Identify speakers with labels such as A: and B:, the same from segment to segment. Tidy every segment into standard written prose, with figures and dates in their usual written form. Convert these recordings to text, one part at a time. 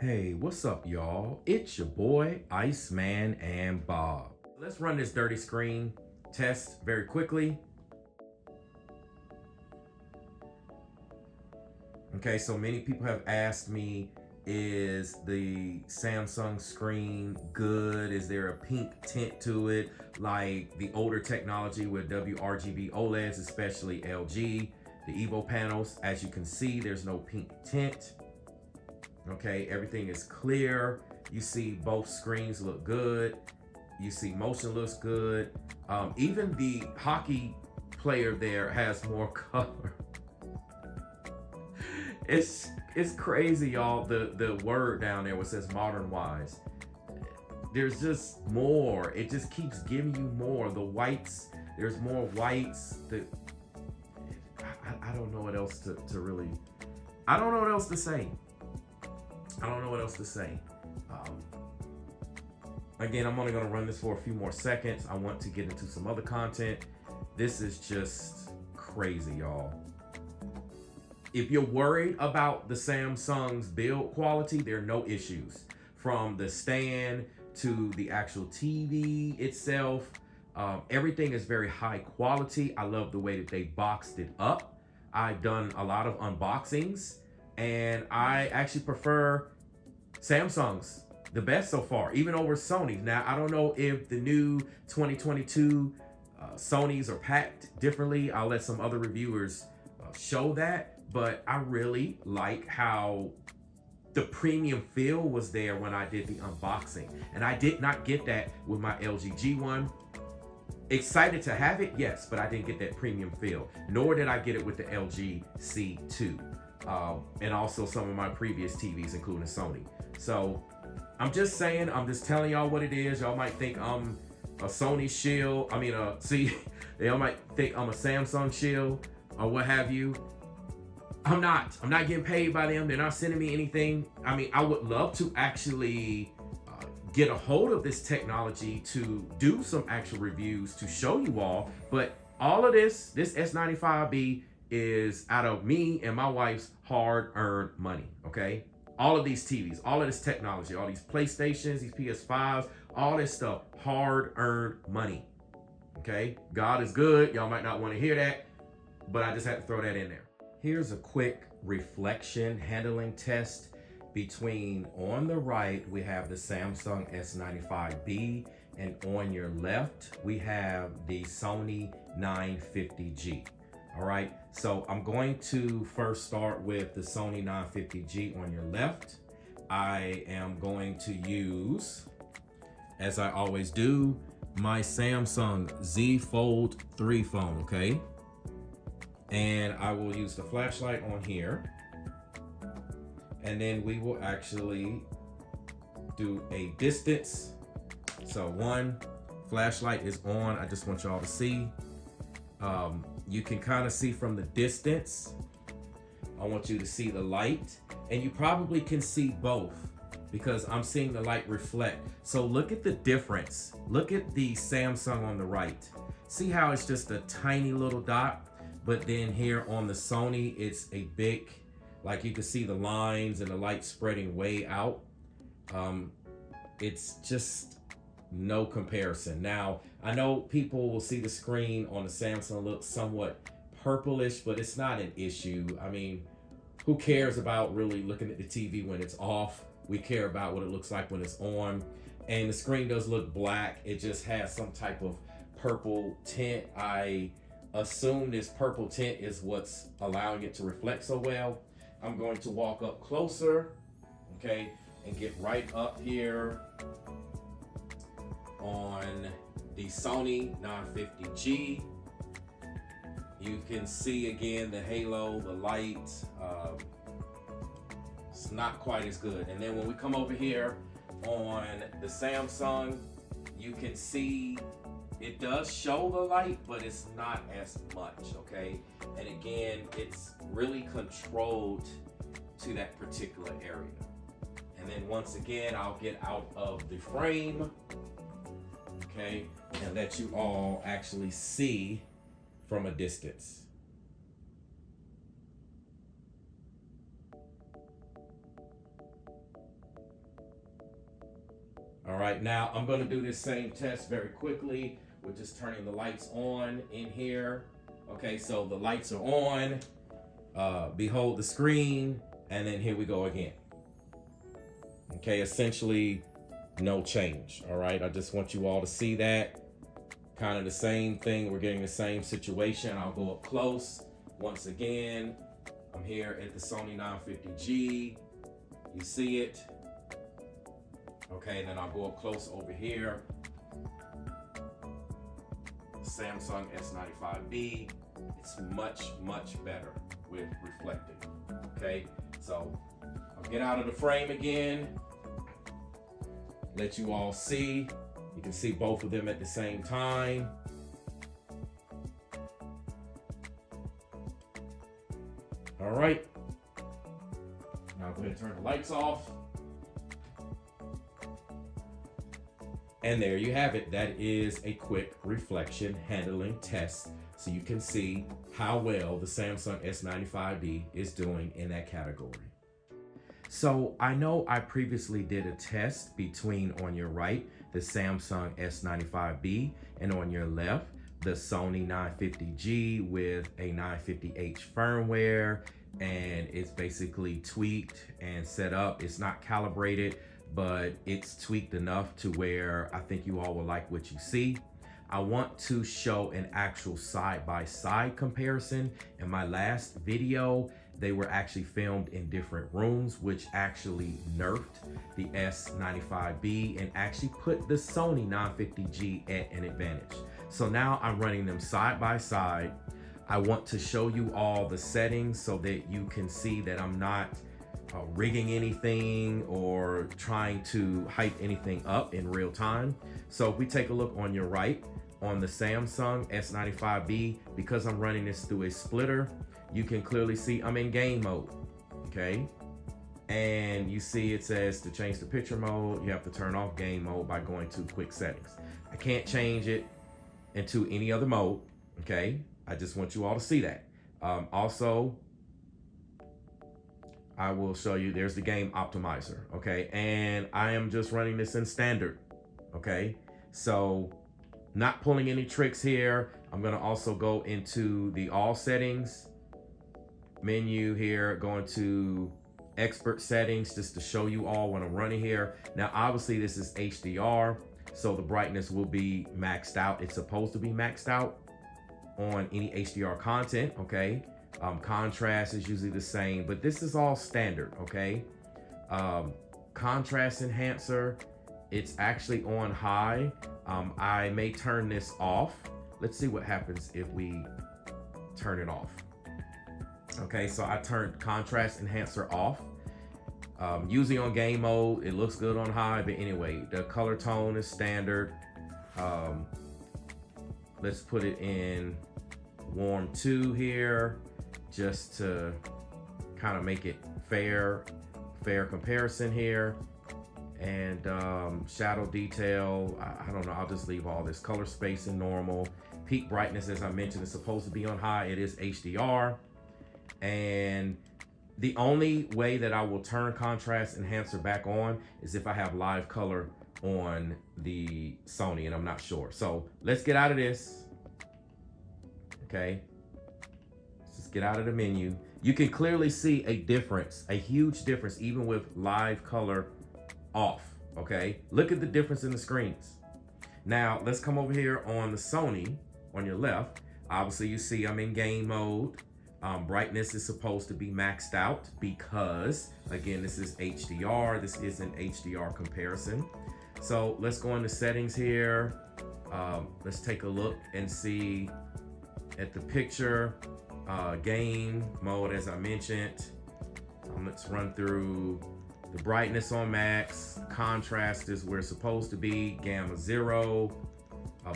A: Hey, what's up, y'all? It's your boy, Iceman and Bob. Let's run this dirty screen test very quickly. Okay, so many people have asked me, is the Samsung screen good? Is there a pink tint to it? Like the older technology with WRGB OLEDs, especially LG, the Evo panels. As you can see, there's no pink tint. Okay, everything is clear. You see both screens look good. You see motion looks good. Even the hockey player there has more color. It's crazy, y'all. The word down there what says modern wise. There's just more. It just keeps giving you more. The whites, there's more whites. I don't know what else to really. I don't know what else to say. I don't know what else to say. Again, I'm only gonna run this for a few more seconds. I want to get into some other content. This is just crazy, y'all. If you're worried about the Samsung's build quality, there are no issues. From the stand to the actual TV itself, everything is very high quality. I love the way that they boxed it up. I've done a lot of unboxings, and I actually prefer Samsung's the best so far, even over Sony's. Now, I don't know if the new 2022 Sony's are packed differently. I'll let some other reviewers show that, but I really like how the premium feel was there when I did the unboxing, and I did not get that with my LG G1. Excited to have it, yes, but I didn't get that premium feel, nor did I get it with the LG C2. And also some of my previous TVs, including Sony. So I'm just saying, I'm just telling y'all what it is. Y'all might think I'm a Sony shield. I mean, y'all might think I'm a Samsung shield or what have you. I'm not getting paid by them. They're not sending me anything. I mean, I would love to actually get a hold of this technology to do some actual reviews to show you all. But all of this S95B is out of me and my wife's hard-earned money, okay? All of these TVs, all of this technology, all these PlayStations, these PS5s, all this stuff, hard-earned money, okay? God is good. Y'all might not want to hear that, but I just had to throw that in there. Here's a quick reflection handling test between, on the right, we have the Samsung S95B, and on your left, we have the Sony 950G. All right, so I'm going to first start with the Sony 950G on your left. I am going to use, as I always do, my Samsung Z Fold 3 phone, okay? And I will use the flashlight on here. And then we will actually do a distance. So one, flashlight is on. I just want y'all to see. You can kind of see from the distance. I want you to see the light, and you probably can see both because I'm seeing the light reflect. So look at the difference. Look at the Samsung on the right. See how it's just a tiny little dot, but then here on the Sony, it's a big, like you can see the lines and the light spreading way out. It's just no comparison. Now, I know people will see the screen on the Samsung look somewhat purplish, but it's not an issue. I mean, who cares about really looking at the TV when it's off? We care about what it looks like when it's on. And the screen does look black. It just has some type of purple tint. I assume this purple tint is what's allowing it to reflect so well. I'm going to walk up closer, okay, and get right up here on the Sony 950G. You can see again the halo, the light. It's not quite as good. And then when we come over here on the Samsung, you can see it does show the light, but it's not as much, okay? And again, it's really controlled to that particular area. And then once again, I'll get out of the frame, okay, and let you all actually see from a distance. All right, now I'm gonna do this same test very quickly. We're just turning the lights on in here. Okay, so the lights are on. Behold the screen, and then here we go again. Okay, essentially no change. All right, I just want you all to see that. Kind of the same thing. We're getting the same situation. I'll go up close. Once again, I'm here at the Sony 950G. You see it. Okay, and then I'll go up close over here. Samsung S95B. It's much, much better with reflecting. Okay, so I'll get out of the frame again. Let you all see. You can see both of them at the same time. All right. Now go ahead and turn the lights off. And there you have it. That is a quick reflection handling test, so you can see how well the Samsung S95B is doing in that category. So I know I previously did a test between, on your right, the Samsung S95B, and on your left, the Sony 950G with a 950H firmware, and it's basically tweaked and set up. It's not calibrated, but it's tweaked enough to where I think you all will like what you see. I want to show an actual side-by-side comparison. In my last video, they were actually filmed in different rooms, which actually nerfed the S95B and actually put the Sony 950G at an advantage. So now I'm running them side by side. I want to show you all the settings so that you can see that I'm not rigging anything or trying to hype anything up in real time. So if we take a look on your right, on the Samsung S95B, because I'm running this through a splitter, you can clearly see I'm in game mode, okay? And you see it says to change the picture mode, you have to turn off game mode by going to quick settings. I can't change it into any other mode, okay? I just want you all to see that. Also, I will show you, there's the game optimizer, okay? And I am just running this in standard, okay? So not pulling any tricks here. I'm gonna also go into the all settings menu here, going to expert settings just to show you all what I'm running here. Now, obviously this is HDR, so the brightness will be maxed out. It's supposed to be maxed out on any HDR content, okay? Contrast is usually the same, but this is all standard, okay? Contrast enhancer, it's actually on high. I may turn this off. Let's see what happens if we turn it off. Okay, so I turned contrast enhancer off. Usually on game mode, it looks good on high, but anyway, the color tone is standard. Let's put it in warm 2 here, just to kind of make it fair comparison here. And shadow detail, I don't know, I'll just leave all this. Color space in normal. Peak brightness, as I mentioned, is supposed to be on high. It is HDR. And the only way that I will turn contrast enhancer back on is if I have live color on the Sony, and I'm not sure. So let's get out of this. Okay, let's just get out of the menu. You can clearly see a difference, a huge difference, even with live color off. Okay, look at the difference in the screens. Now let's come over here on the Sony on your left. Obviously you see I'm in game mode. Brightness is supposed to be maxed out because, again, this is HDR. This is an HDR comparison. So let's go into settings here. Let's take a look and see at the picture. Game mode, as I mentioned. Let's run through the brightness on max. Contrast is where it's supposed to be. Gamma 0.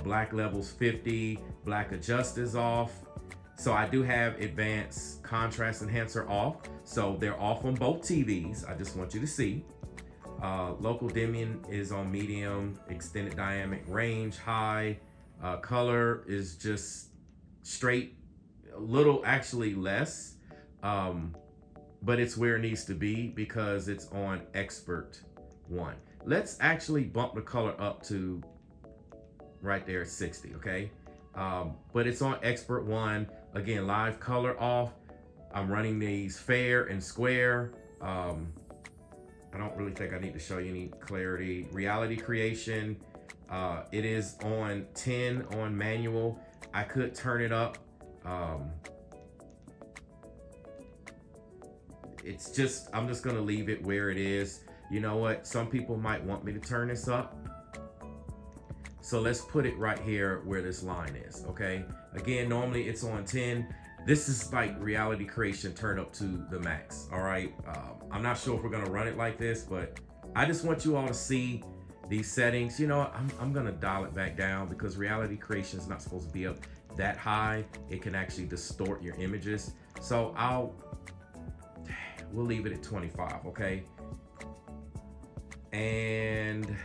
A: Black levels 50. Black adjust is off. So I do have advanced contrast enhancer off. So they're off on both TVs. I just want you to see. Local dimming is on medium. Extended dynamic range high. Color is just straight, a little actually less. But it's where it needs to be because it's on expert 1. Let's actually bump the color up to right there, 60, okay? But it's on Expert 1. Again, live color off. I'm running these fair and square. I don't really think I need to show you any clarity. Reality creation, it is on 10 on manual. I could turn it up. It's just, I'm just gonna leave it where it is. You know what? Some people might want me to turn this up. So let's put it right here where this line is, okay? Again, normally it's on 10. This is like reality creation turned up to the max, all right? I'm not sure if we're gonna run it like this, but I just want you all to see these settings. You know, I'm gonna dial it back down because reality creation is not supposed to be up that high. It can actually distort your images. So we'll leave it at 25, okay? And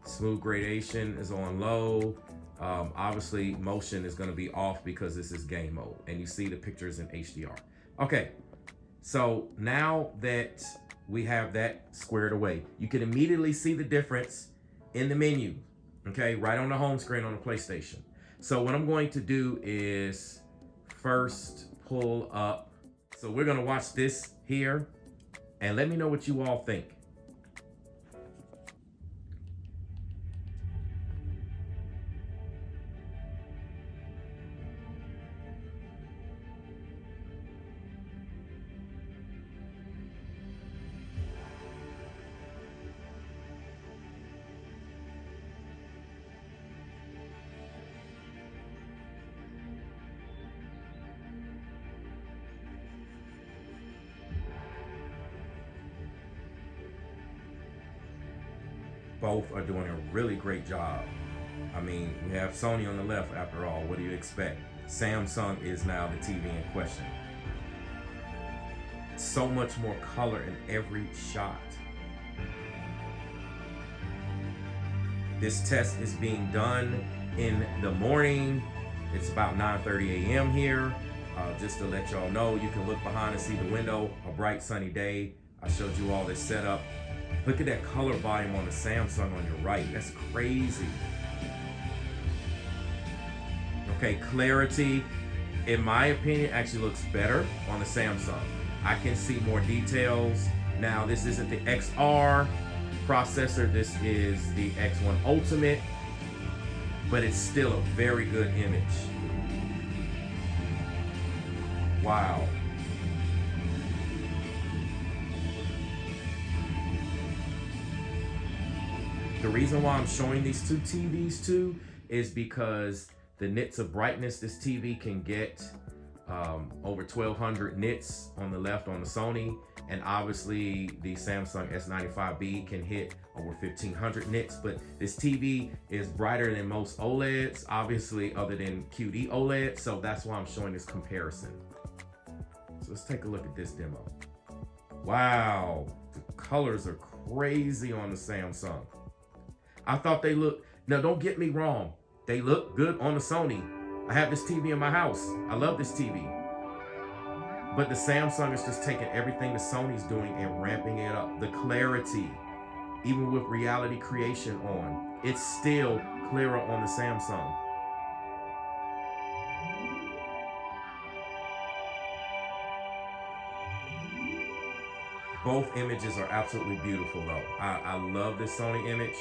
A: smooth gradation is on low. Obviously motion is going to be off because this is game mode and you see the pictures in HDR. Okay, so now that we have that squared away, you can immediately see the difference in the menu, okay, right on the home screen on the PlayStation. So what I'm going to do is first pull up. So we're going to watch this here and let me know what you all think. Both are doing a really great job. I mean, we have Sony on the left after all. What do you expect? Samsung is now the TV in question. So much more color in every shot. This test is being done in the morning. It's about 9:30 a.m. here. Just to let y'all know, you can look behind and see the window, a bright sunny day. I showed you all this setup. Look at that color volume on the Samsung on your right. That's crazy. Okay, clarity, in my opinion, actually looks better on the Samsung. I can see more details. Now, this isn't the XR processor. This is the X1 Ultimate, but it's still a very good image. Wow. The reason why I'm showing these two TVs too is because the nits of brightness this TV can get over 1200 nits on the left on the Sony, and obviously the Samsung S95B can hit over 1500 nits, but this TV is brighter than most OLEDs, obviously other than QD-OLED, so that's why I'm showing this comparison. So let's take a look at this demo. Wow, the colors are crazy on the Samsung. I thought they looked, now don't get me wrong, they look good on the Sony. I have this TV in my house. I love this TV. But the Samsung is just taking everything the Sony's doing and ramping it up. The clarity, even with reality creation on, it's still clearer on the Samsung. Both images are absolutely beautiful though. I love this Sony image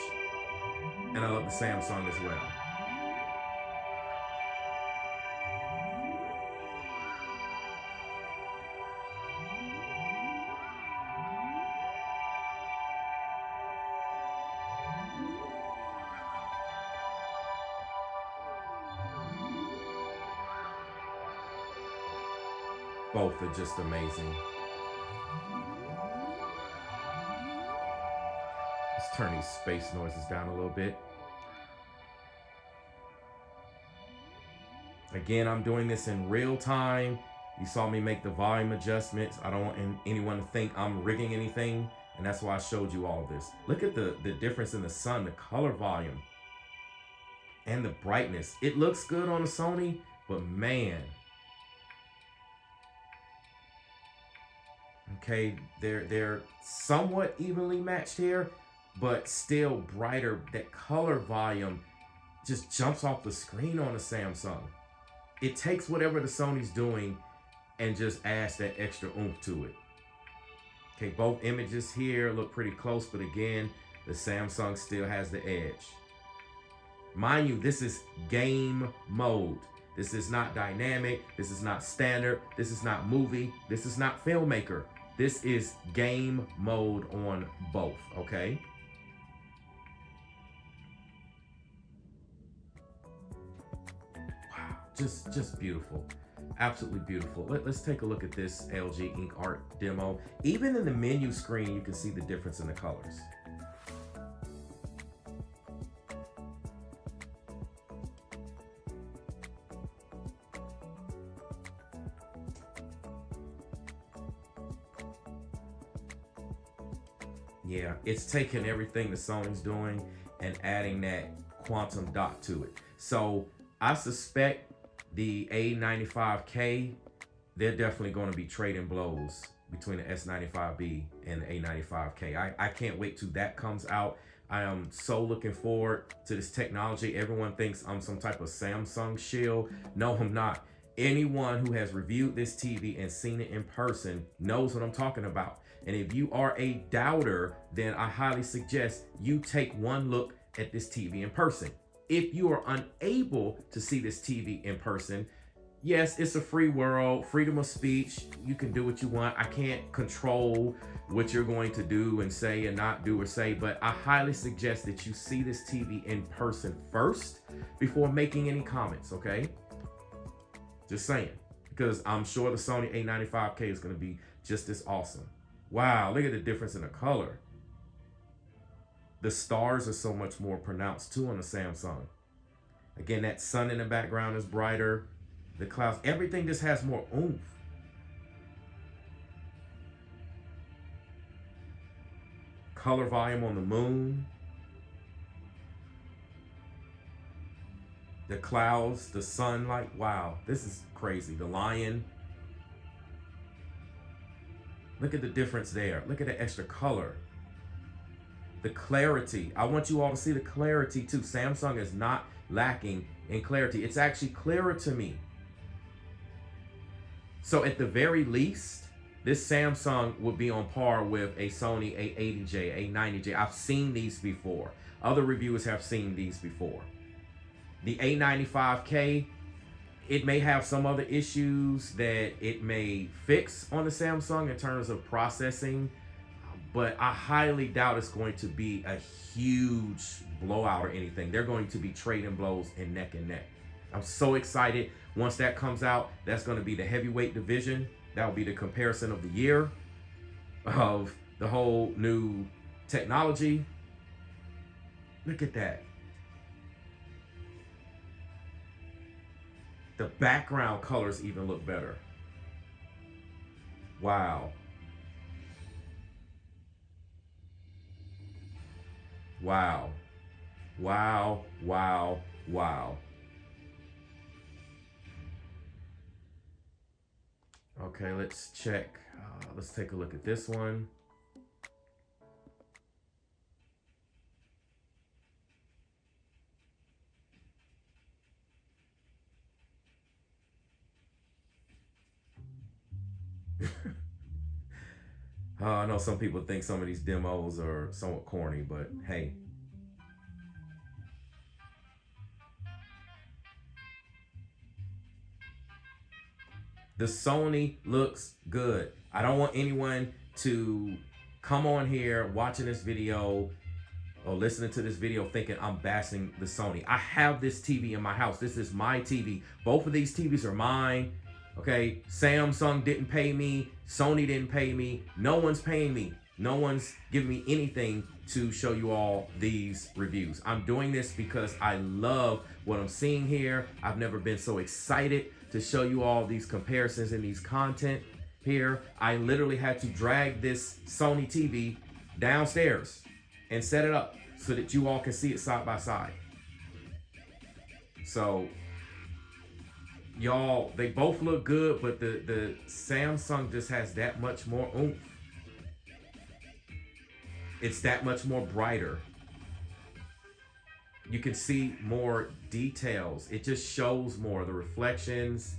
A: and I love the Samsung as well. Both are just amazing. Let's turn these space noises down a little bit. Again, I'm doing this in real time. You saw me make the volume adjustments. I don't want anyone to think I'm rigging anything, and that's why I showed you all of this. Look at the difference in the sun, the color volume, and the brightness. It looks good on the Sony, but man. Okay, they're somewhat evenly matched here, but still brighter. That color volume just jumps off the screen on the Samsung. It takes whatever the Sony's doing and just adds that extra oomph to it. Okay, both images here look pretty close, but again, the Samsung still has the edge. Mind you, this is game mode. This is not dynamic. This is not standard. This is not movie. This is not filmmaker. This is game mode on both, okay? Wow, just beautiful. Absolutely beautiful. Let's take a look at this LG Ink Art demo. Even in the menu screen, you can see the difference in the colors. Yeah, it's taking everything the Sony's doing and adding that quantum dot to it. So I suspect the A95K, they're definitely going to be trading blows between the S95B and the A95K. I can't wait till that comes out. I am so looking forward to this technology. Everyone thinks I'm some type of Samsung shill. No, I'm not. Anyone who has reviewed this TV and seen it in person knows what I'm talking about. And if you are a doubter, then I highly suggest you take one look at this TV in person. If you are unable to see this TV in person, yes, it's a free world, freedom of speech. You can do what you want. I can't control what you're going to do and say and not do or say, but I highly suggest that you see this TV in person first before making any comments, okay? Just saying, because I'm sure the Sony A95K is going to be just as awesome. Wow, look at the difference in the color. The stars are so much more pronounced too on the Samsung. Again, that sun in the background is brighter. The clouds, everything just has more oomph. Color volume on the moon. The clouds, the sunlight, wow, this is crazy. The lion. Look at the difference there. Look at the extra color. The clarity. I want you all to see the clarity too. Samsung is not lacking in clarity. It's actually clearer to me. So at the very least, this Samsung would be on par with a Sony A80J, A90J. I've seen these before. Other reviewers have seen these before. The A95K, it may have some other issues that it may fix on the Samsung in terms of processing, but I highly doubt it's going to be a huge blowout or anything. They're going to be trading blows in neck and neck. I'm so excited. Once that comes out, that's going to be the heavyweight division. That will be the comparison of the year of the whole new technology. Look at that. The background colors even look better. Wow. Wow. Wow, wow, wow. Okay, let's check. Let's take a look at this one. I know some people think some of these demos are somewhat corny, but hey. The Sony looks good. I don't want anyone to come on here watching this video or listening to this video thinking I'm bashing the Sony. I have this TV in my house. This is my TV. Both of these TVs are mine. Okay, Samsung didn't pay me. Sony didn't pay me. No one's paying me. No one's giving me anything to show you all these reviews. I'm doing this because I love what I'm seeing here. I've never been so excited to show you all these comparisons and these content here. I literally had to drag this Sony TV downstairs and set it up so that you all can see it side by side. So y'all, they both look good, but the Samsung just has that much more oomph. It's that much more brighter. You can see more details. It just shows more, the reflections.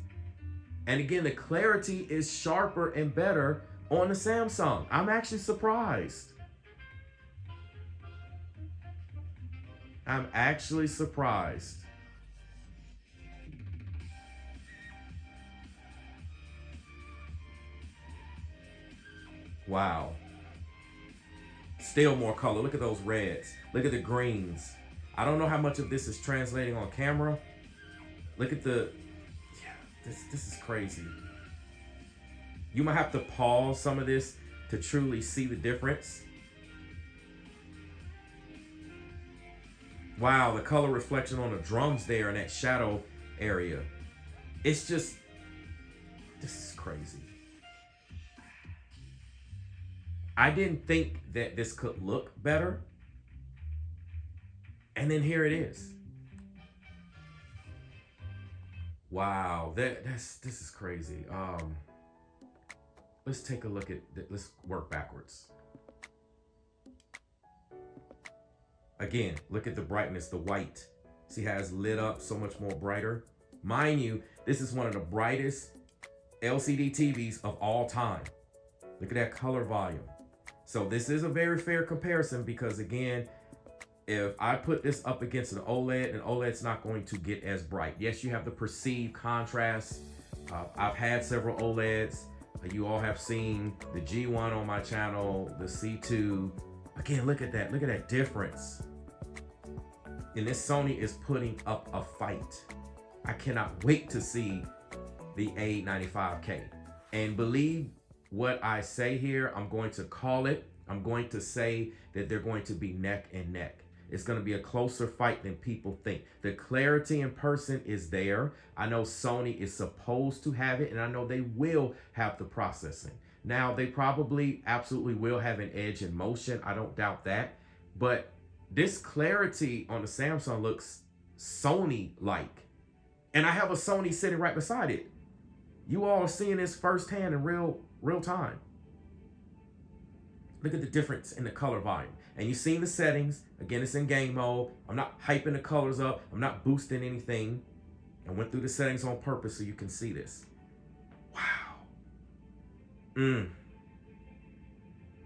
A: And again, the clarity is sharper and better on the Samsung. I'm actually surprised. I'm actually surprised. Wow. Still more color. Look at those reds. Look at the greens. I don't know how much of this is translating on camera. Look at the, yeah, this is crazy. You might have to pause some of this to truly see the difference. Wow, the color reflection on the drums there in that shadow area. It's just, this is crazy. I didn't think that this could look better. And then here it is. Wow, this is crazy. Let's take a look at, let's work backwards. Again, look at the brightness, the white. See how it's lit up so much more brighter? Mind you, this is one of the brightest LCD TVs of all time. Look at that color volume. So this is a very fair comparison because again, if I put this up against an OLED, an OLED's not going to get as bright. Yes, you have the perceived contrast. I've had several OLEDs. You all have seen the G1 on my channel, the C2. Again, look at that difference. And this Sony is putting up a fight. I cannot wait to see the A95K. And believe what I say here, I'm going to call it. I'm going to say that they're going to be neck and neck. It's going to be a closer fight than people think. The clarity in person is there. I know Sony is supposed to have it, and I know they will have the processing. Now, they probably absolutely will have an edge in motion. I don't doubt that. But this clarity on the Samsung looks Sony-like. And I have a Sony sitting right beside it. You all are seeing this firsthand in real time. Look at the difference in the color volume. And you've seen the settings. Again, it's in game mode. I'm not hyping the colors up. I'm not boosting anything. I went through the settings on purpose so you can see this. Wow. Wow.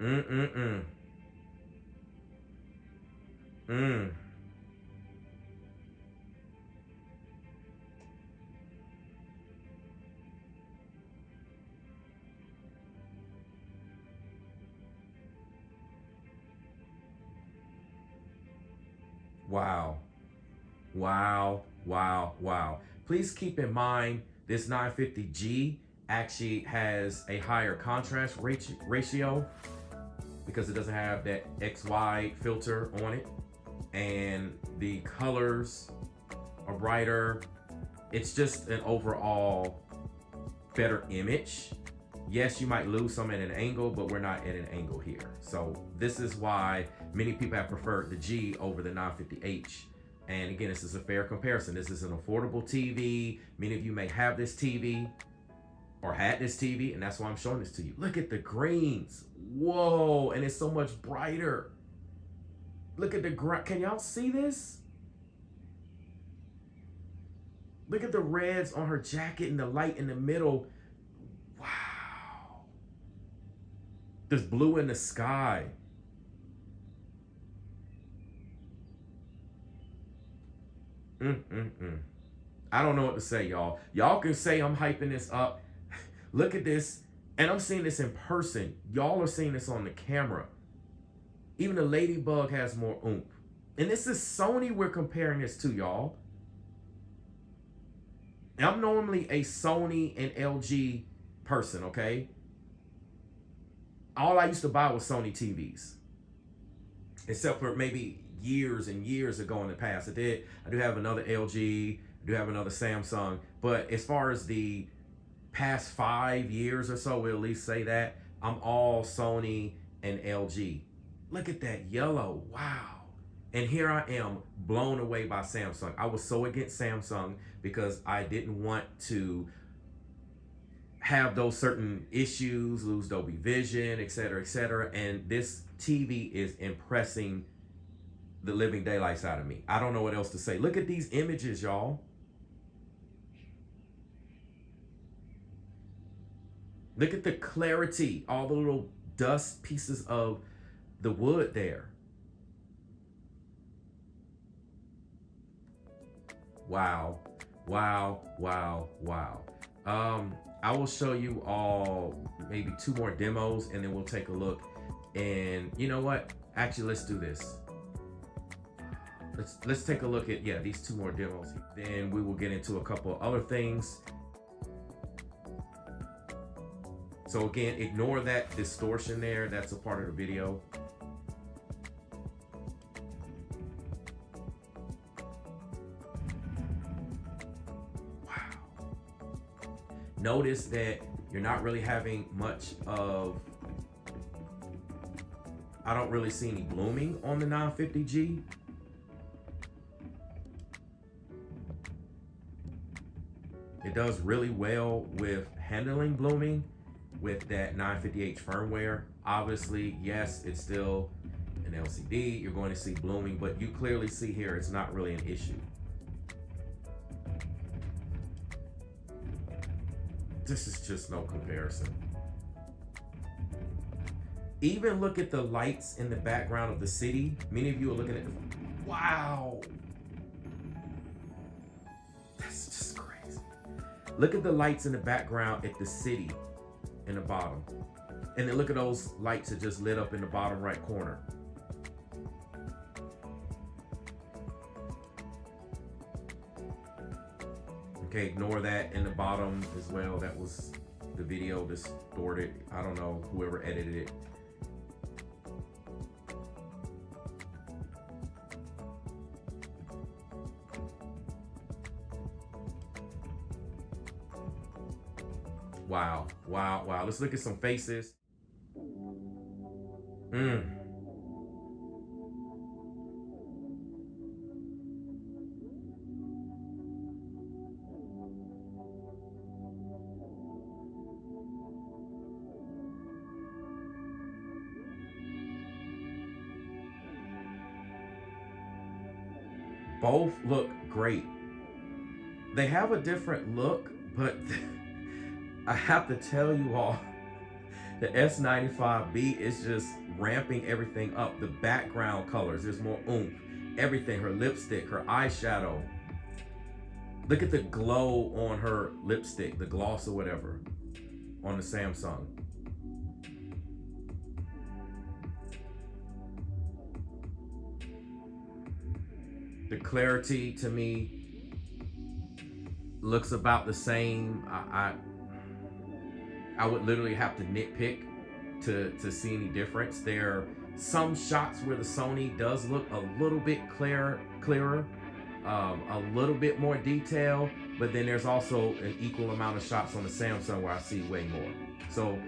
A: Wow, wow, wow. Please keep in mind this 950G actually has a higher contrast ratio because it doesn't have that XY filter on it. And the colors are brighter. It's just an overall better image. Yes, you might lose some at an angle, but we're not at an angle here. So this is why many people have preferred the G over the 950H. And again, this is a fair comparison. This is an affordable TV. Many of you may have this TV or had this TV, and that's why I'm showing this to you. Look at the greens. Whoa, and it's so much brighter. Look at the, can y'all see this? Look at the reds on her jacket and the light in the middle. Wow. There's blue in the sky. I don't know what to say, y'all. Y'all can say I'm hyping this up. Look at this. And I'm seeing this in person. Y'all are seeing this on the camera. Even the Ladybug has more oomph. And this is Sony we're comparing this to, y'all. I'm normally a Sony and LG person, okay? All I used to buy was Sony TVs. Except for maybe years and years ago in the past. I do have another LG, I do have another Samsung, but as far as the past 5 years or so, we'll at least say that, I'm all Sony and LG. Look at that yellow, wow. And here I am, blown away by Samsung. I was so against Samsung because I didn't want to have those certain issues, lose Dolby Vision, etc., etc. And this TV is impressing the living daylights out of me. I don't know what else to say. Look at these images, y'all. Look at the clarity, all the little dust pieces of the wood there. Wow, wow, wow, wow. I will show you all maybe 2 more demos and then we'll take a look. And you know what? Actually, let's do this. Let's take a look at, yeah, these 2 more demos. Then we will get into a couple of other things. So again, ignore that distortion there. That's a part of the video. Wow. Notice that you're not really having much of, I don't really see any blooming on the 950G. It does really well with handling blooming with that 950H firmware. Obviously, yes, it's still an LCD. You're going to see blooming, but you clearly see here it's not really an issue. This is just no comparison. Even look at the lights in the background of the city. Many of you are looking at the, wow. That's just crazy. Look at the lights in the background at the city in the bottom. And then look at those lights that just lit up in the bottom right corner. Okay, ignore that in the bottom as well. That was the video distorted. I don't know, whoever edited it. Wow, wow, wow. Let's look at some faces. Both look great. They have a different look, but I have to tell you all, the S95B is just ramping everything up. The background colors, there's more oomph. Everything, her lipstick, her eyeshadow. Look at the glow on her lipstick, the gloss or whatever, on the Samsung. The clarity to me looks about the same. I would literally have to nitpick to see any difference. There are some shots where the Sony does look a little bit clearer, a little bit more detail, but then there's also an equal amount of shots on the Samsung where I see way more. So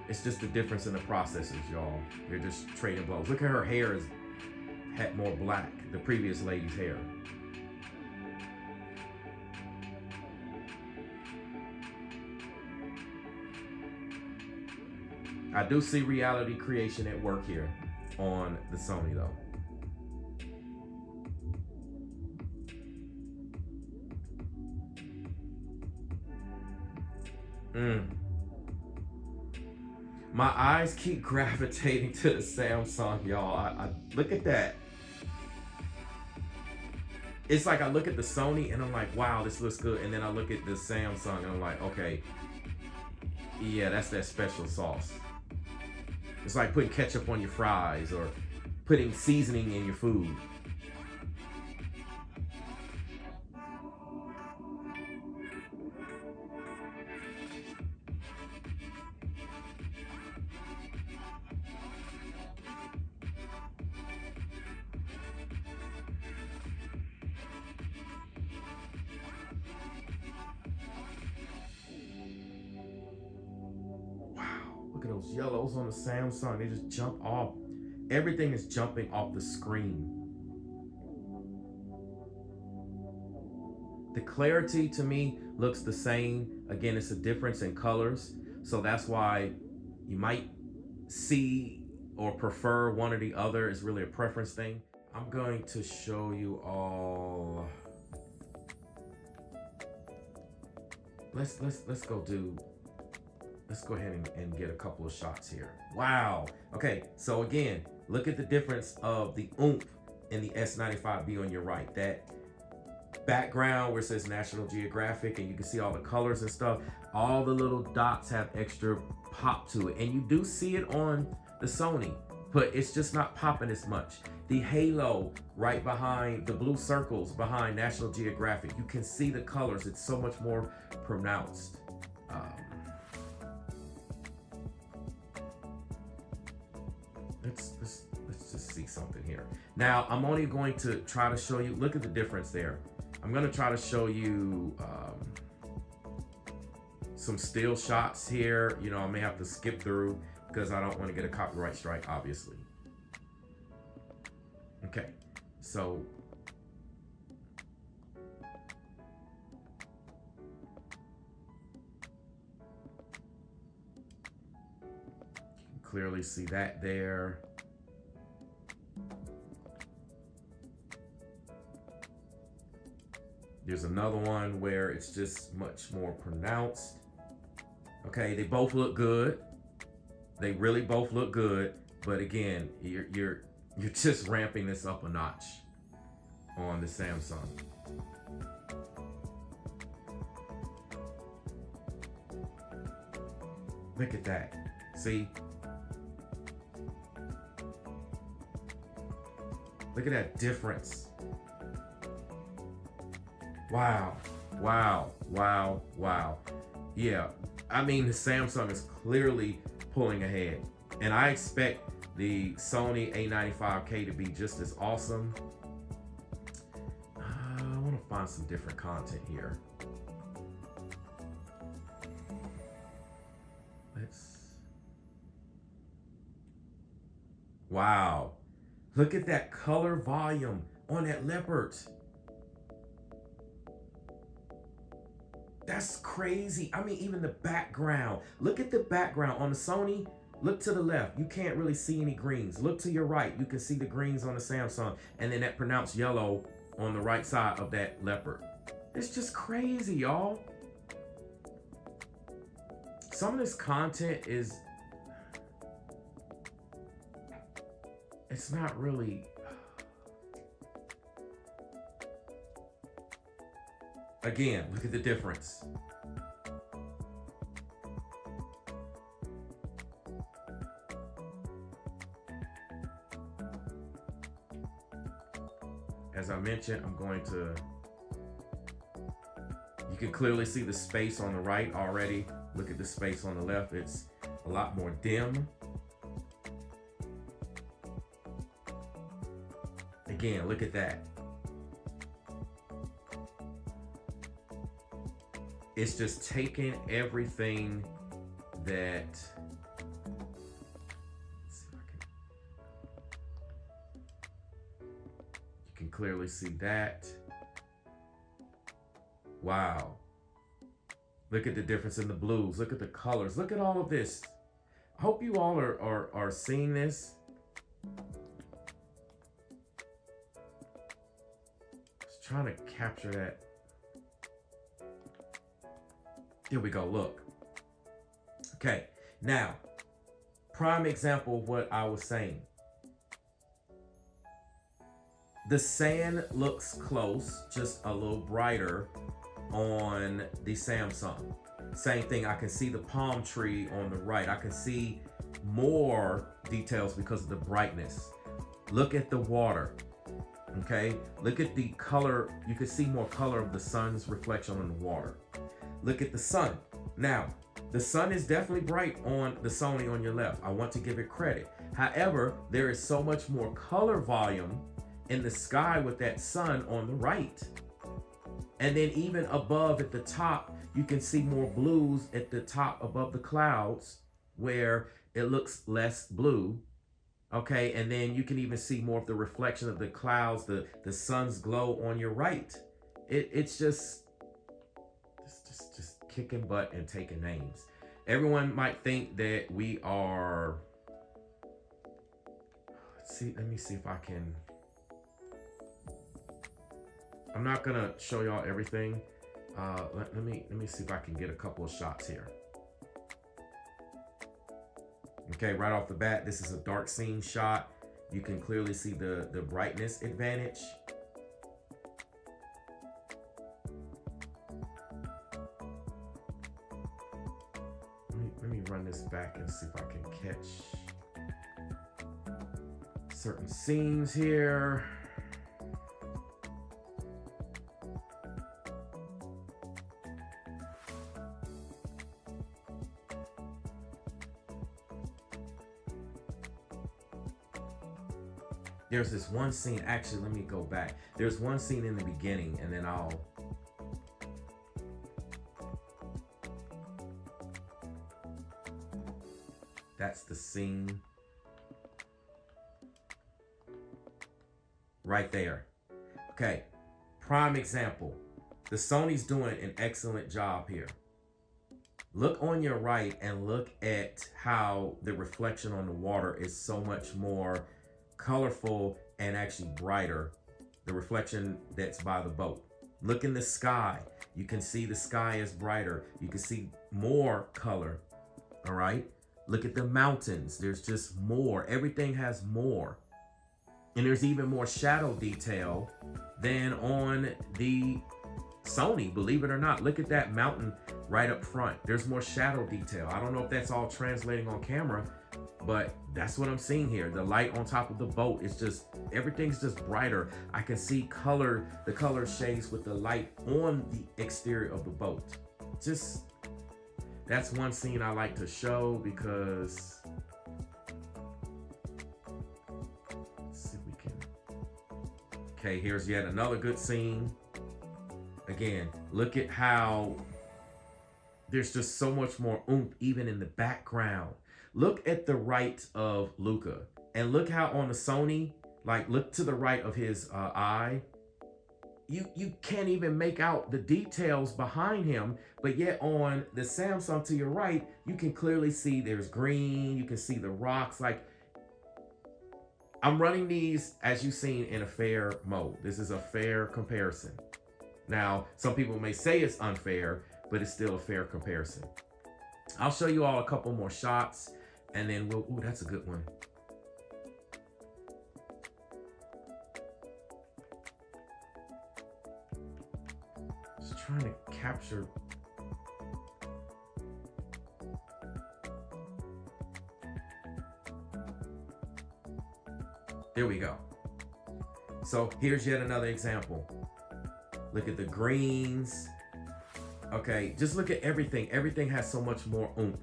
A: it's just the difference in the processors, y'all. They're just trading blows. Look at her hair is had more black, the previous lady's hair. I do see reality creation at work here on the Sony though. My eyes keep gravitating to the Samsung, y'all. I look at that. It's like I look at the Sony and I'm like, wow, this looks good. And then I look at the Samsung and I'm like, okay, yeah, that's that special sauce. It's like putting ketchup on your fries or putting seasoning in your food. Look at those yellows on the Samsung. They just jump off. Everything is jumping off the screen. The clarity to me looks the same. Again, it's a difference in colors. So that's why you might see or prefer one or the other. It's really a preference thing. I'm going to show you all. Let's go ahead and get a couple of shots here. Wow. Okay, so again, look at the difference of the oomph in the S95B on your right. That background where it says National Geographic and you can see all the colors and stuff. All the little dots have extra pop to it. And you do see it on the Sony, but it's just not popping as much. The halo right behind the blue circles behind National Geographic, you can see the colors. It's so much more pronounced. Let's just see something here. Now, I'm only going to try to show you, look at the difference there. I'm going to try to show you some still shots here. You know, I may have to skip through because I don't want to get a copyright strike, obviously. Okay, so you can clearly see that there. There's another one where it's just much more pronounced. Okay, they both look good. They really both look good, but again, you're just ramping this up a notch on the Samsung. Look at that. See? Look at that difference. Wow. Wow. Wow. Wow. Yeah. I mean, the Samsung is clearly pulling ahead. And I expect the Sony A95K to be just as awesome. I want to find some different content here. Wow. Look at that color volume on that leopard. That's crazy. I mean, even the background. Look at the background on the Sony. Look to the left. You can't really see any greens. Look to your right. You can see the greens on the Samsung. And then that pronounced yellow on the right side of that leopard. It's just crazy, y'all. Some of this content is... it's not really... Again, look at the difference. As I mentioned, I'm going to... You can clearly see the space on the right already. Look at the space on the left. It's a lot more dim. Again, look at that. It's just taking everything that... Let's see if I can... You can clearly see that. Wow. Look at the difference in the blues. Look at the colors. Look at all of this. I hope you all are seeing this. Just trying to capture that. Here we go, look. Okay, now, prime example of what I was saying. The sand looks close, just a little brighter on the Samsung. Same thing, I can see the palm tree on the right. I can see more details because of the brightness. Look at the water, okay? Look at the color. You can see more color of the sun's reflection on the water. Look at the sun. Now, the sun is definitely bright on the Sony on your left. I want to give it credit. However, there is so much more color volume in the sky with that sun on the right. And then even above at the top, you can see more blues at the top above the clouds where it looks less blue. Okay, and then you can even see more of the reflection of the clouds, the sun's glow on your right. It's just kicking butt and taking names. Everyone might think that we are let me see if I can. I'm not gonna show y'all everything. Let me see if I can get a couple of shots here. Okay, right off the bat, this is a dark scene shot. You can clearly see the brightness advantage. Let me run this back and see if I can catch certain scenes here. There's this one scene, actually, let me go back. There's one scene in the beginning, and then that's the scene. Right there. Okay, prime example. The Sony's doing an excellent job here. Look on your right and look at how the reflection on the water is so much more colorful and actually brighter, the reflection that's by the boat. Look in the sky. You can see the sky is brighter. You can see more color, all right? Look at the mountains. There's just more. Everything has more. And there's even more shadow detail than on the Sony, believe it or not. Look at that mountain right up front. There's more shadow detail. I don't know if that's all translating on camera, but that's what I'm seeing here. The light on top of the boat is just, everything's just brighter. I can see color, the color shades with the light on the exterior of the boat. Just, that's one scene I like to show because, let's see if we can. Okay, here's yet another good scene. Again, look at how there's just so much more oomph even in the background. Look at the right of Luca and look how on the Sony, like look to the right of his eye. You can't even make out the details behind him, but yet on the Samsung to your right, you can clearly see there's green, you can see the rocks. Like, I'm running these, as you've seen, in a fair mode. This is a fair comparison. Now, some people may say it's unfair, but it's still a fair comparison. I'll show you all a couple more shots, and then we'll, ooh, that's a good one. Just trying to capture. There we go. So here's yet another example. Look at the greens. Okay, just look at everything. Everything has so much more oomph,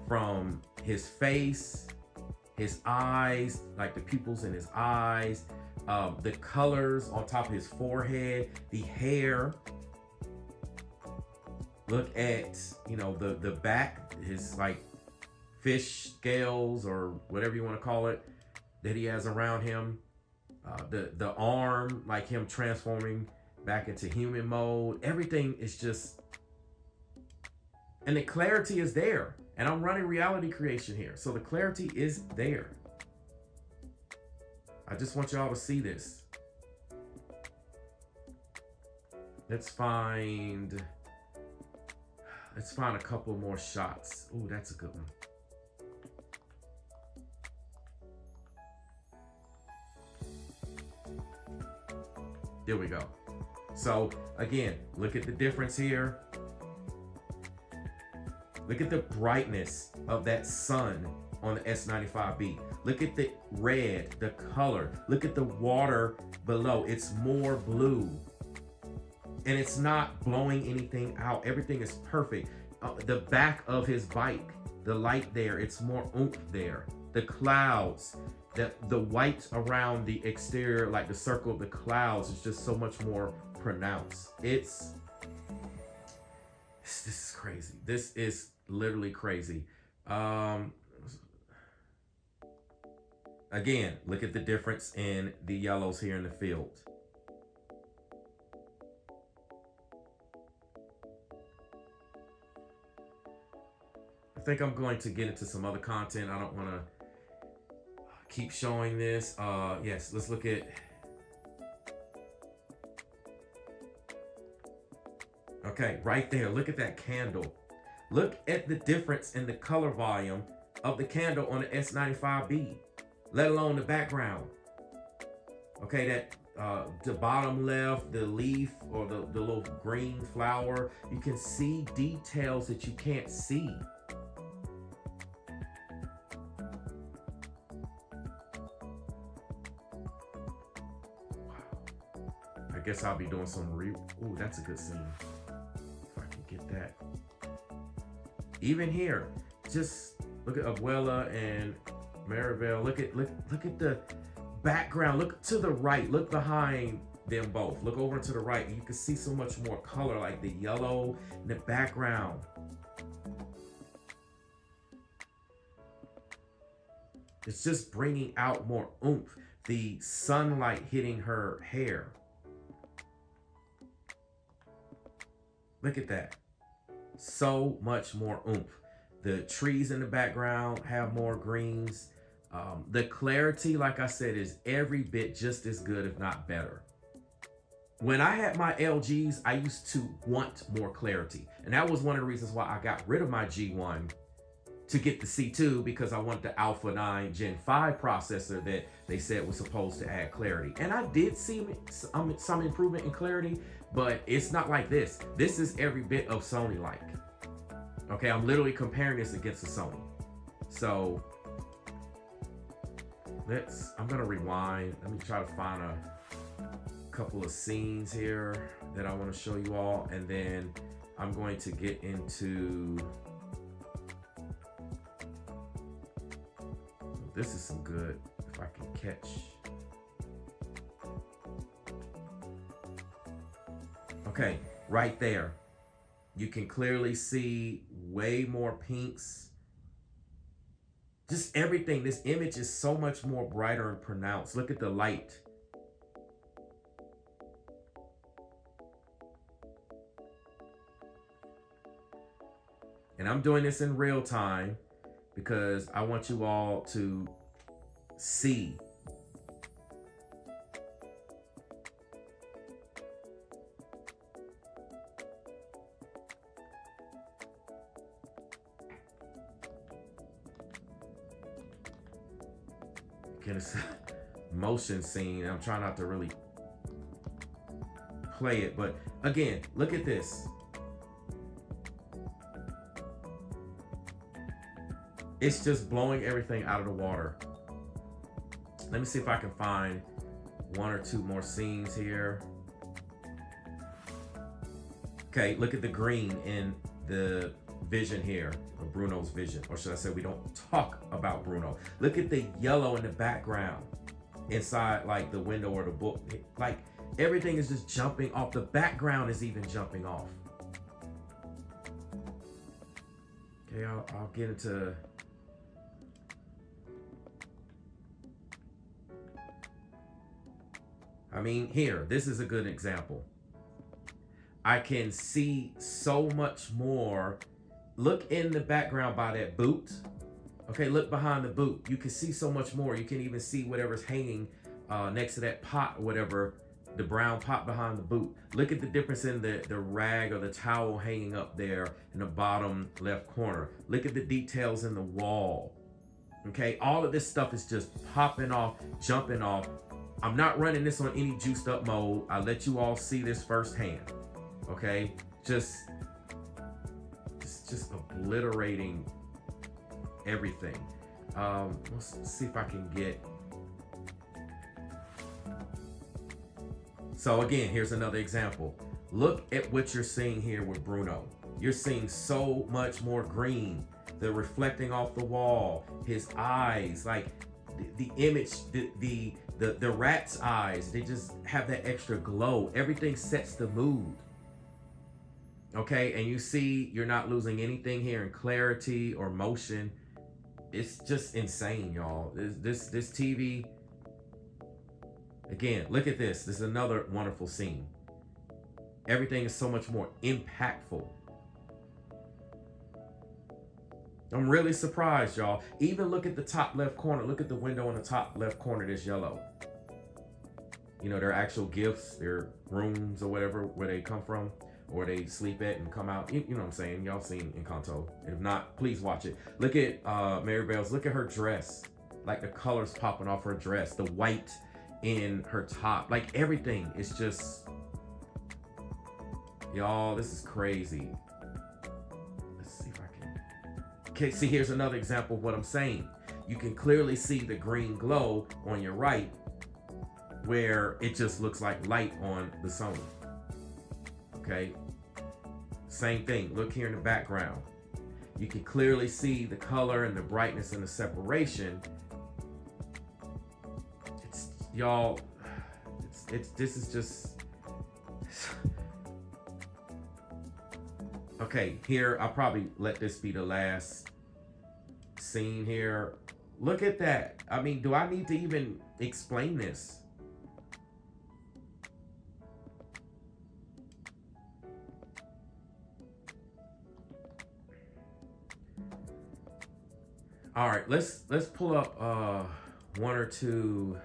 A: from his face, his eyes, like the pupils in his eyes, the colors on top of his forehead, the hair. Look at, you know, the back, his like fish scales or whatever you want to call it that he has around him. The arm, like him transforming back into human mode. Everything is just, and the clarity is there. And I'm running reality creation here, so the clarity is there. I just want y'all to see this. Let's find a couple more shots. Ooh, that's a good one. There we go. So again, look at the difference here. Look at the brightness of that sun on the S95B. Look at the red, the color. Look at the water below. It's more blue. And it's not blowing anything out. Everything is perfect. The back of his bike, the light there, it's more oomph there. The clouds, the white around the exterior, like the circle of the clouds, is just so much more pronounced. This is crazy. This is literally crazy. Again, look at the difference in the yellows here in the field. I think I'm going to get into some other content. I don't want to keep showing this. Yes, let's look at. Okay, right there. Look at that candle. Look at the difference in the color volume of the candle on the S95B, let alone the background. Okay, that the bottom left, the leaf or the little green flower, you can see details that you can't see. I guess I'll be doing some ooh, that's a good scene. If I can get that. Even here, just look at Abuela and Maribel. Look at the background. Look to the right. Look behind them both. Look over to the right. You can see so much more color, like the yellow in the background. It's just bringing out more oomph. The sunlight hitting her hair. Look at that. So much more oomph. The trees in the background have more greens. The clarity, like I said, is every bit just as good, if not better. When I had my LGs, I used to want more clarity. And that was one of the reasons why I got rid of my G1 to get the C2, because I want the Alpha 9 Gen 5 processor that they said was supposed to add clarity. And I did see some improvement in clarity, but it's not like this. This is every bit of Sony-like. Okay, I'm literally comparing this against the Sony. So I'm gonna rewind. Let me try to find a couple of scenes here that I want to show you all, and then I'm going to get into, this is some good, if I can catch. Okay, right there. You can clearly see way more pinks. Just everything. This image is so much more brighter and pronounced. Look at the light. And I'm doing this in real time because I want you all to see. Again, it's a motion scene. I'm trying not to really play it, but again, look at this. It's just blowing everything out of the water. Let me see if I can find one or two more scenes here. Okay, look at the green in the vision here, or Bruno's vision, or should I say we don't talk about Bruno. Look at the yellow in the background inside like the window or the book. Like everything is just jumping off. The background is even jumping off. Okay, I'll get into, I mean, here, this is a good example. I can see so much more. Look in the background by that boot. Okay, look behind the boot. You can see so much more. You can even see whatever's hanging next to that pot or whatever, the brown pot behind the boot. Look at the difference in the rag or the towel hanging up there in the bottom left corner. Look at the details in the wall. Okay, all of this stuff is just popping off, jumping off. I'm not running this on any juiced up mode. I let you all see this firsthand. Okay, just obliterating everything. Let's see if I can get. So again, here's another example. Look at what you're seeing here with Bruno. You're seeing so much more green. They're reflecting off the wall. His eyes, like the image, the rat's eyes, they just have that extra glow. Everything sets the mood. Okay, and you see you're not losing anything here in clarity or motion. It's just insane, y'all. This TV, again, look at this. This is another wonderful scene. Everything is so much more impactful. I'm really surprised, y'all. Even look at the top left corner. Look at the window in the top left corner that's yellow. You know, their actual gifts, their rooms or whatever, where they come from, or they sleep at and come out. You know what I'm saying? Y'all seen Encanto. If not, please watch it. Look at Maribel's. Look at her dress. Like the colors popping off her dress. The white in her top. Like everything is just... Y'all, this is crazy. Let's see if I can... Okay, see, here's another example of what I'm saying. You can clearly see the green glow on your right, where it just looks like light on the Sony. Okay, same thing. Look here in the background. You can clearly see the color and the brightness and the separation. It's, y'all, this is just... Okay, here, I'll probably let this be the last scene here. Look at that. I mean, do I need to even explain this? All right, let's pull up one or two.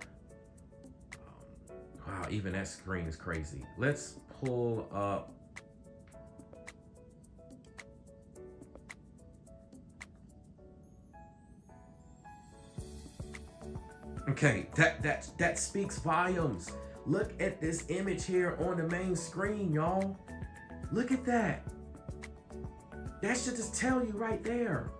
A: Wow, even that screen is crazy. Let's pull up. Okay, that speaks volumes. Look at this image here on the main screen, y'all. Look at that. That should just tell you right there.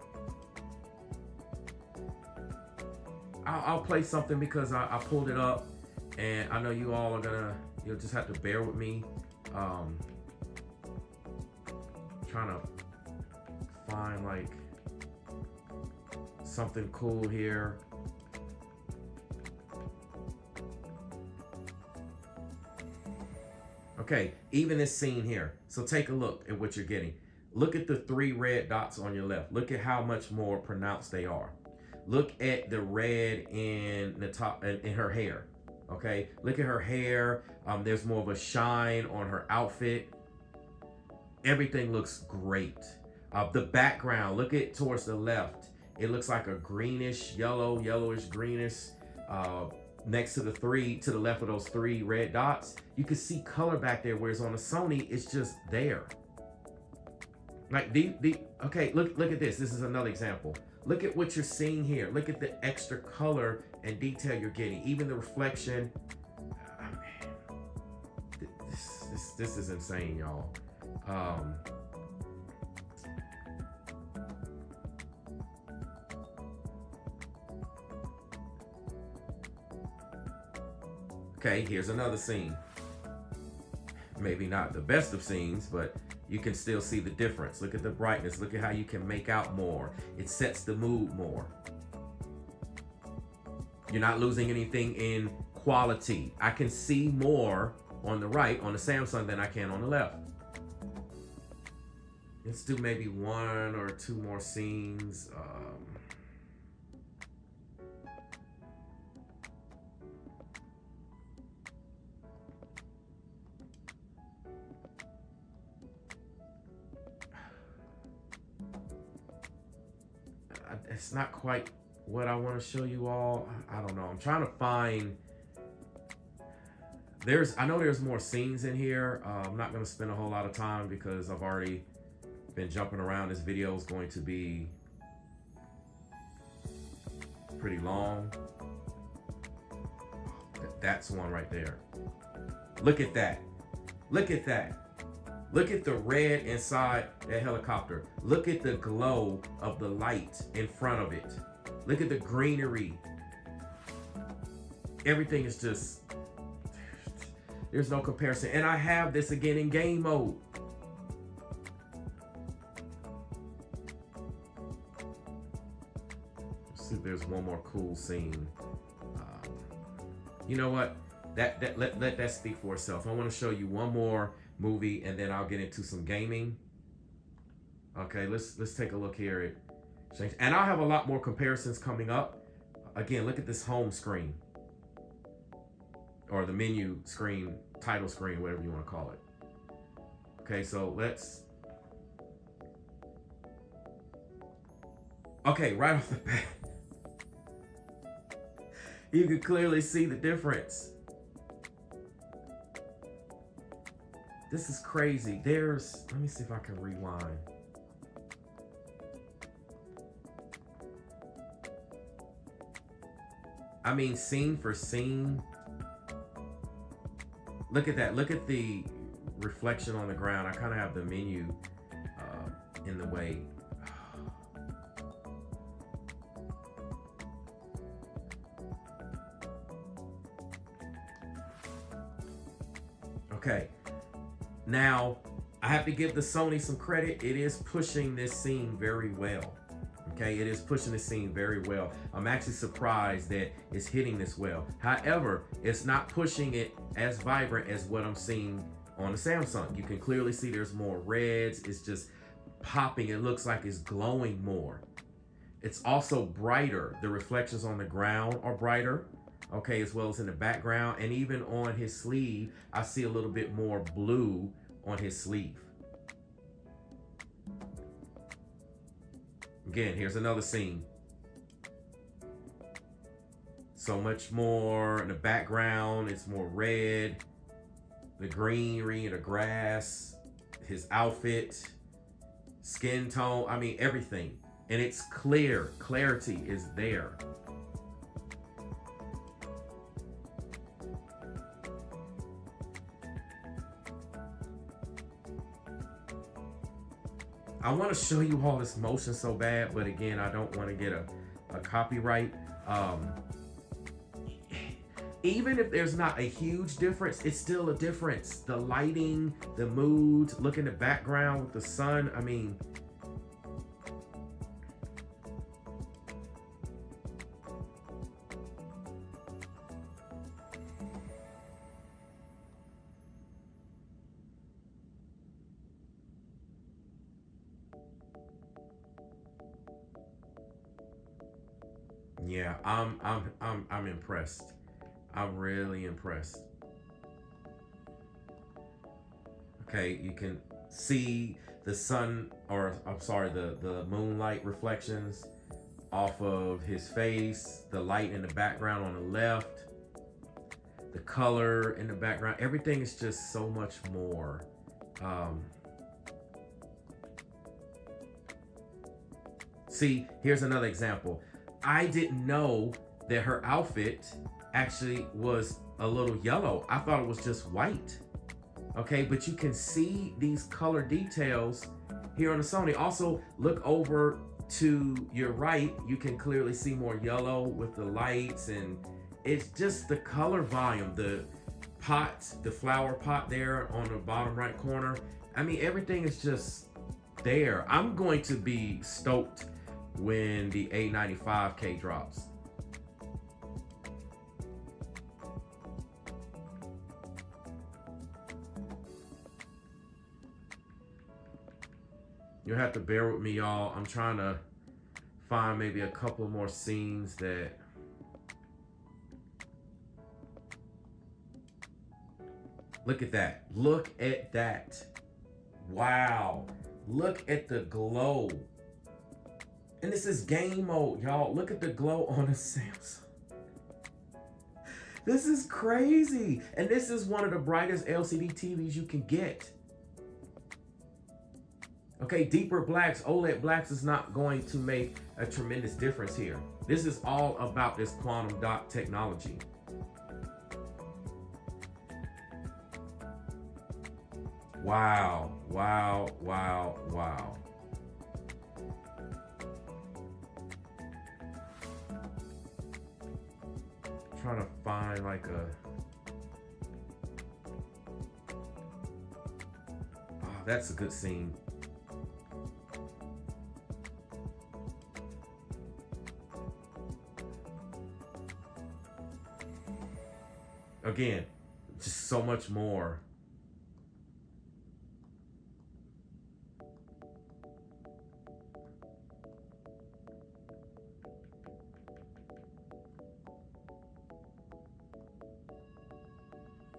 A: I'll play something because I pulled it up, and I know you all are you'll just have to bear with me. Trying to find like something cool here. Okay, even this scene here. So take a look at what you're getting. Look at the 3 red dots on your left. Look at how much more pronounced they are. Look at the red in the top, in her hair. Okay, look at her hair. There's more of a shine on her outfit. Everything looks great. The background, look at towards the left. It looks like a greenish, yellowish, greenish. Next to the left of those 3 red dots, you can see color back there, whereas on the Sony, it's just there. Like okay, look at this. This is another example. Look at what you're seeing here. Look at the extra color and detail you're getting. Even the reflection. This is insane, y'all. Okay, here's another scene. Maybe not the best of scenes, but you can still see the difference. Look at the brightness. Look at how you can make out more. It sets the mood more. You're not losing anything in quality. I can see more on the right, on the Samsung, than I can on the left. Let's do maybe 1 or 2 more scenes. It's not quite what I want to show you all. I don't know. I'm trying to find... I know there's more scenes in here. I'm not going to spend a whole lot of time because I've already been jumping around. This video is going to be pretty long. That's one right there. Look at that. Look at that. Look at the red inside that helicopter. Look at the glow of the light in front of it. Look at the greenery. Everything is just... There's no comparison. And I have this again in game mode. Let's see if there's one more cool scene. You know what? Let that speak for itself. I want to show you one more movie, and then I'll get into some gaming. Okay, let's take a look here at, and I'll have a lot more comparisons coming up. Again, look at this home screen, or the menu screen, title screen, whatever you want to call it. Okay, so let's Okay, right off the bat, you can clearly see the difference. This is crazy. Let me see if I can rewind. I mean, scene for scene. Look at that. Look at the reflection on the ground. I kind of have the menu in the way. Okay. Now, I have to give the Sony some credit. It is pushing this scene very well. Okay, it is pushing the scene very well. I'm actually surprised that it's hitting this well. However, it's not pushing it as vibrant as what I'm seeing on the Samsung. You can clearly see there's more reds. It's just popping. It looks like it's glowing more. It's also brighter. The reflections on the ground are brighter, okay, as well as in the background. And even on his sleeve, I see a little bit more blue on his sleeve. Again, here's another scene. So much more in the background. It's more red. The greenery, the grass, his outfit, skin tone. I mean, everything. And it's clear. Clarity is there. I want to show you all this motion so bad, but again, I don't want to get a copyright. Even if there's not a huge difference, it's still a difference. The lighting, the mood, look in the background with the sun. I mean, yeah, I'm impressed. I'm really impressed. Okay, you can see the sun, or I'm sorry, the moonlight reflections off of his face, the light in the background on the left, the color in the background. Everything is just so much more. See, here's another example. I didn't know that her outfit actually was a little yellow. I thought it was just white. Okay, but you can see these color details here on the Sony. Also, look over to your right. You can clearly see more yellow with the lights, and it's just the color volume. The pot, the flower pot there on the bottom right corner. I mean, everything is just there. I'm going to be stoked when the A95K drops. You'll have to bear with me, y'all. I'm trying to find maybe a couple more scenes that look at that. Look at that. Wow. Look at the glow. And this is game mode, y'all. Look at the glow on a Samsung. This is crazy. And this is one of the brightest LCD TVs you can get. Okay, deeper blacks, OLED blacks is not going to make a tremendous difference here. This is all about this quantum dot technology. Wow, wow, wow, wow. Trying to find like a, oh, that's a good scene. Again, just so much more.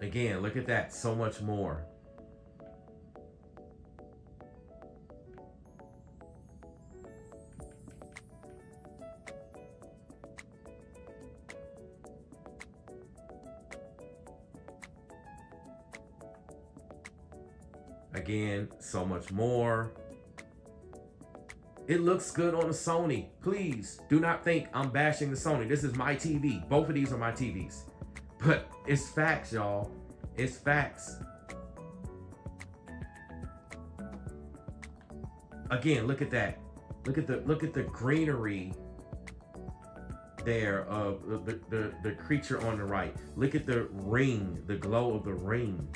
A: Again, look at that, so much more. Again, so much more. It looks good on the Sony. Please do not think I'm bashing the Sony. This is my TV. Both of these are my TVs. But it's facts, y'all. It's facts. Again, look at that. Look at the greenery there of the creature on the right. Look at the ring, the glow of the ring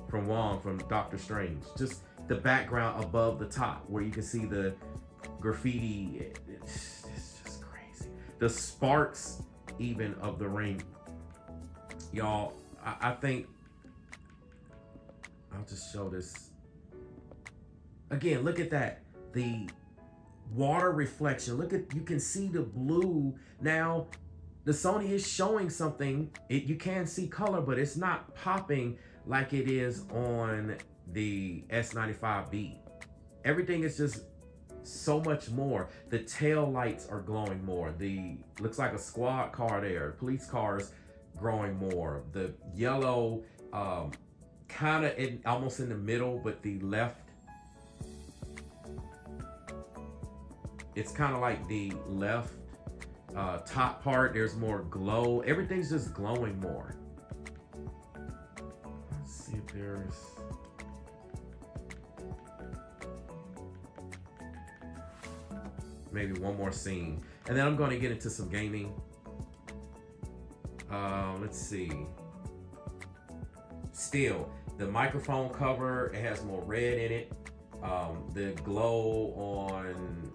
A: from Wong, from Doctor Strange. Just the background above the top where you can see the graffiti. It's just crazy. The sparks even of the ring. Y'all, I think I'll just show this. Again, look at that. The water reflection. Look at, you can see the blue. Now, the Sony is showing something. You can see color, but it's not popping like it is on the S95B. Everything is just so much more. The tail lights are glowing more. Looks like a squad car there. Police cars growing more. The yellow, kind of almost in the middle, but the left, it's kind of like the left top part. There's more glow. Everything's just glowing more. Let's see if there's maybe one more scene, and then I'm going to get into some gaming. Let's see. Still, the microphone cover, it has more red in it. The glow on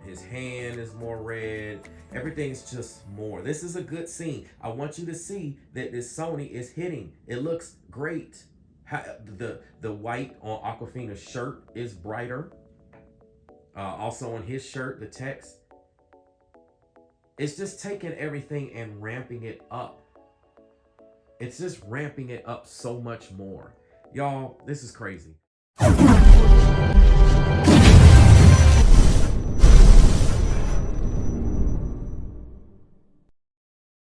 A: his hand is more red. Everything's just more. This is a good scene. I want you to see that this Sony is hitting. It looks great. The white on Aquafina's shirt is brighter. Also on his shirt, the text. It's just taking everything and ramping it up. It's just ramping it up so much more. Y'all, this is crazy.